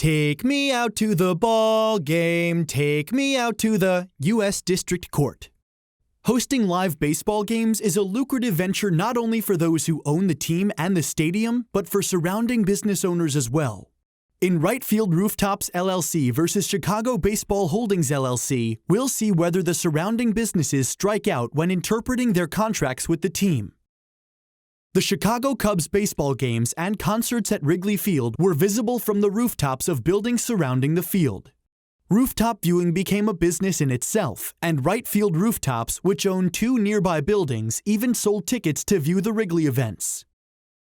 Take me out to the ball game. Take me out to the U.S. District Court. Hosting live baseball games is a lucrative venture not only for those who own the team and the stadium, but for surrounding business owners as well. In Right Field Rooftops LLC versus Chicago Baseball Holdings LLC, we'll see whether the surrounding businesses strike out when interpreting their contracts with the team. The Chicago Cubs baseball games and concerts at Wrigley Field were visible from the rooftops of buildings surrounding the field. Rooftop viewing became a business in itself, and Right Field Rooftops, which own 2 nearby buildings, even sold tickets to view the Wrigley events.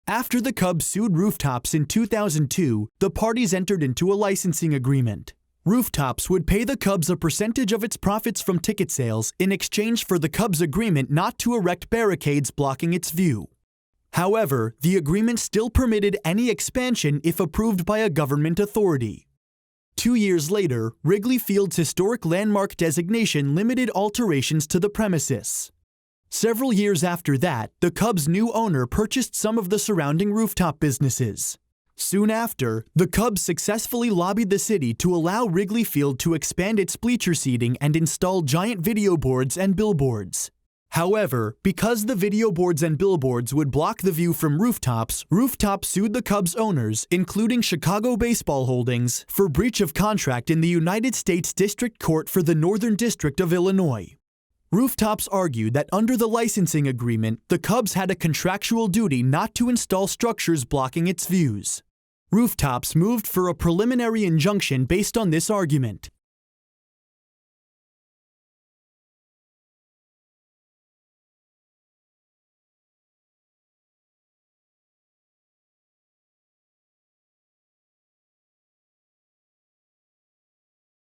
After the Cubs sued Rooftops in 2002, the parties entered into a licensing agreement. Rooftops would pay the Cubs a percentage of its profits from ticket sales in exchange for the Cubs' agreement not to erect barricades blocking its view. However, the agreement still permitted any expansion if approved by a government authority. 2 years later, Wrigley Field's historic landmark designation limited alterations to the premises. Several years after that, the Cubs' new owner purchased some of the surrounding rooftop businesses. Soon after, the Cubs successfully lobbied the city to allow Wrigley Field to expand its bleacher seating and install giant video boards and billboards. However, because the video boards and billboards would block the view from rooftops, Rooftop sued the Cubs owners, including Chicago Baseball Holdings, for breach of contract in the United States District Court for the Northern District of Illinois. Rooftops argued that under the licensing agreement, the Cubs had a contractual duty not to install structures blocking its views. Rooftops moved for a preliminary injunction based on this argument.